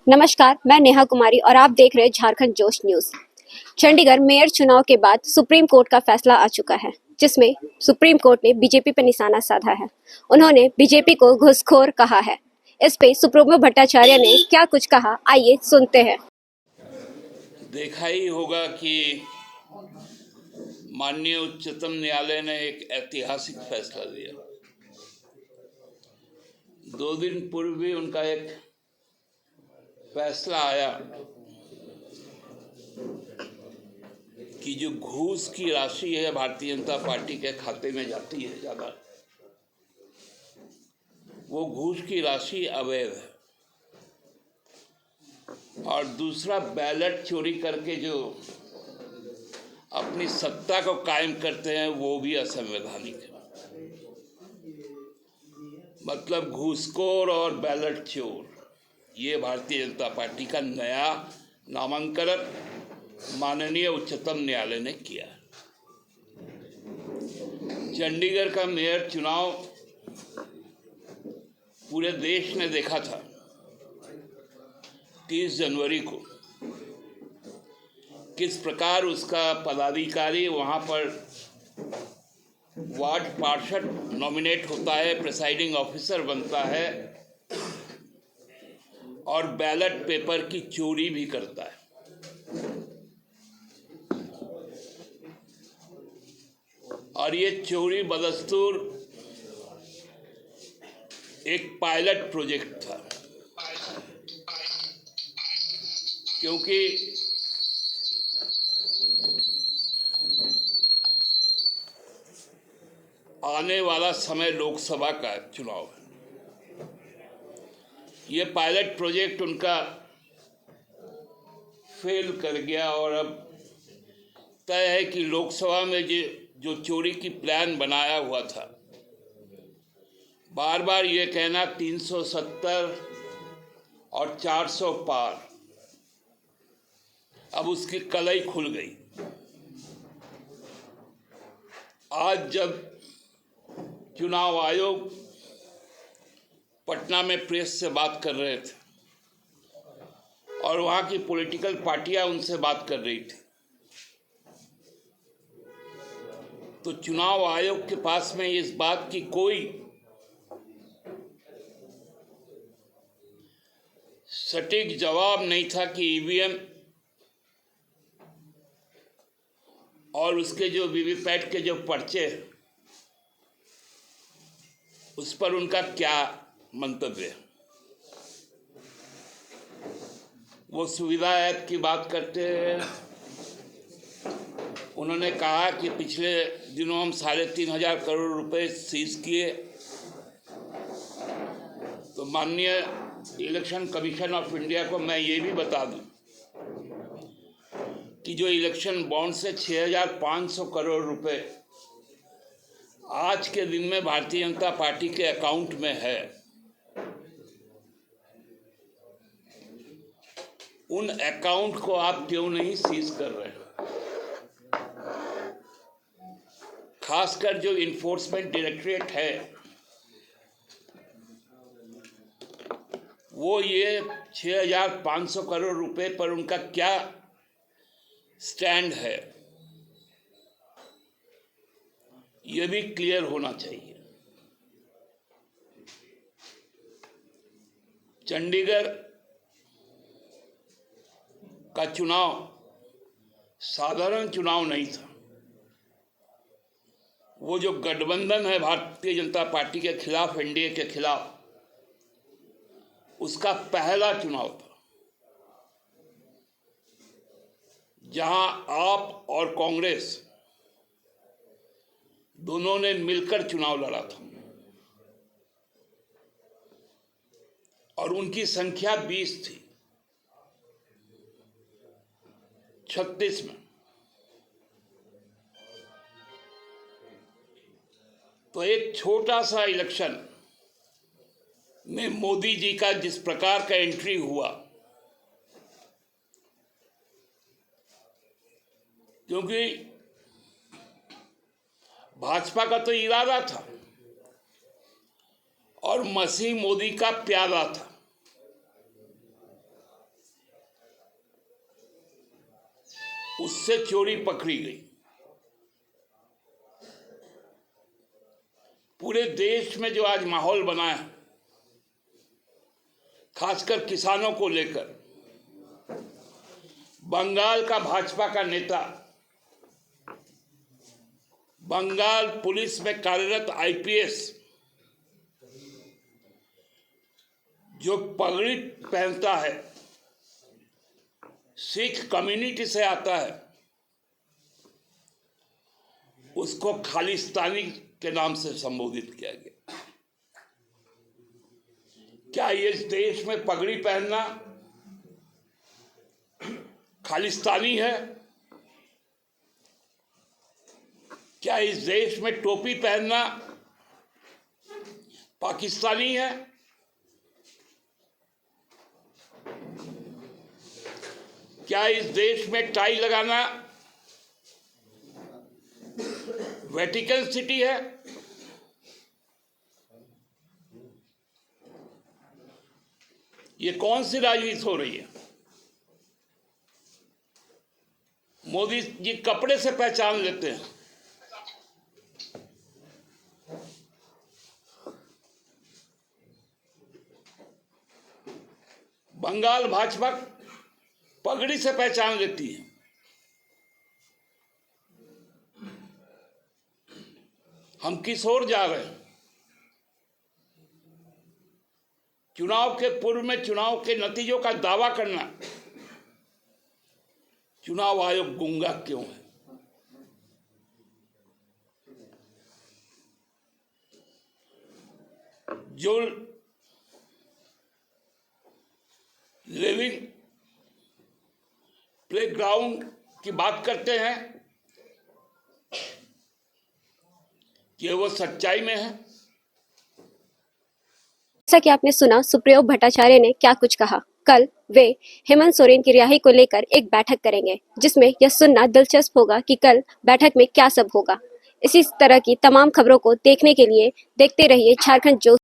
नमस्कार, मैं नेहा कुमारी और आप देख रहे हैं झारखंड जोश न्यूज। चंडीगढ़ मेयर चुनाव के बाद सुप्रीम कोर्ट का फैसला आ चुका है, जिसमें सुप्रीम कोर्ट ने बीजेपी पर निशाना साधा है। उन्होंने बीजेपी को घुसखोर कहा है। इस पे सुप्रीमो भट्टाचार्य ने क्या कुछ कहा, आइए सुनते हैं। देखा ही होगा कि माननीय उच्चतम न्यायालय ने एक ऐतिहासिक फैसला दिया। 2 दिन पूर्व भी उनका एक फैसला आया कि जो घूस की राशि है भारतीय जनता पार्टी के खाते में जाती है ज़्यादा, वो घूस की राशि अवैध है। और दूसरा, बैलेट चोरी करके जो अपनी सत्ता को कायम करते हैं वो भी असंवैधानिक है। मतलब घूसखोर और बैलेट चोर, ये भारतीय जनता पार्टी का नया नामांकन माननीय उच्चतम न्यायालय ने किया। चंडीगढ़ का मेयर चुनाव पूरे देश ने देखा था 30 जनवरी को, किस प्रकार उसका पदाधिकारी वहाँ पर वार्ड पार्षद नॉमिनेट होता है, प्रिसाइडिंग ऑफिसर बनता है और बैलेट पेपर की चोरी भी करता है। और ये चोरी बदस्तूर एक पायलट प्रोजेक्ट था, क्योंकि आने वाला समय लोकसभा का चुनाव है। ये पायलट प्रोजेक्ट उनका फेल कर गया और अब तय है कि लोकसभा में जो चोरी की प्लान बनाया हुआ था, बार बार ये कहना 370 और 400 पार, अब उसकी कलई खुल गई। आज जब चुनाव आयोग पटना में प्रेस से बात कर रहे थे और वहाँ की पॉलिटिकल पार्टियां उनसे बात कर रही थी, तो चुनाव आयोग के पास में इस बात की कोई सटीक जवाब नहीं था कि ईवीएम और उसके जो वीवीपैट के जो पर्चे, उस पर उनका क्या मंतव्य है। वो सुविधा ऐप की बात करते हैं। उन्होंने कहा कि पिछले दिनों हम 3,500 करोड़ रुपए सीज किए। तो माननीय इलेक्शन कमीशन ऑफ इंडिया को मैं ये भी बता दूं कि जो इलेक्शन बॉन्ड से 6,500 करोड़ रुपए आज के दिन में भारतीय जनता पार्टी के अकाउंट में है, उन अकाउंट को आप क्यों नहीं सीज कर रहे हैं? खासकर जो इन्फोर्समेंट डायरेक्टरेट है, वो ये 6,500 करोड़ रुपए पर उनका क्या स्टैंड है, ये भी क्लियर होना चाहिए। चंडीगढ़ का चुनाव साधारण चुनाव नहीं था। वो जो गठबंधन है भारतीय जनता पार्टी के खिलाफ, एनडीए के खिलाफ, उसका पहला चुनाव था जहां आप और कांग्रेस दोनों ने मिलकर चुनाव लड़ा था और उनकी संख्या 20 थी 36 में। तो एक छोटा सा इलेक्शन में मोदी जी का जिस प्रकार का एंट्री हुआ, क्योंकि भाजपा का तो इरादा था और मसीह मोदी का प्यादा था उससे चोरी पकड़ी गई। पूरे देश में जो आज माहौल बना है, खासकर किसानों को लेकर, बंगाल का भाजपा का नेता, बंगाल पुलिस में कार्यरत आईपीएस जो पगड़ी पहनता है, सिख कम्युनिटी से आता है, उसको खालिस्तानी के नाम से संबोधित किया गया। क्या इस देश में पगड़ी पहनना खालिस्तानी है? क्या इस देश में टोपी पहनना पाकिस्तानी है? क्या इस देश में टाई लगाना वेटिकन सिटी है? ये कौन सी राजनीति हो रही है? मोदी जी कपड़े से पहचान लेते हैं। बंगाल भाजपा पगड़ी से पहचान लेती है। हम किस ओर जा रहे हैं? चुनाव के पूर्व में चुनाव के नतीजों का दावा करना, चुनाव आयोग गूंगा क्यों है? जो लिविंग प्लेग्राउंड की बात करते हैं कि वो सच्चाई में है। जैसा कि आपने सुना, सुप्रियो भट्टाचार्य ने क्या कुछ कहा। कल वे हेमंत सोरेन की रिहाई को लेकर एक बैठक करेंगे, जिसमें यह सुनना दिलचस्प होगा कि कल बैठक में क्या सब होगा। इसी तरह की तमाम खबरों को देखने के लिए देखते रहिए झारखंड जो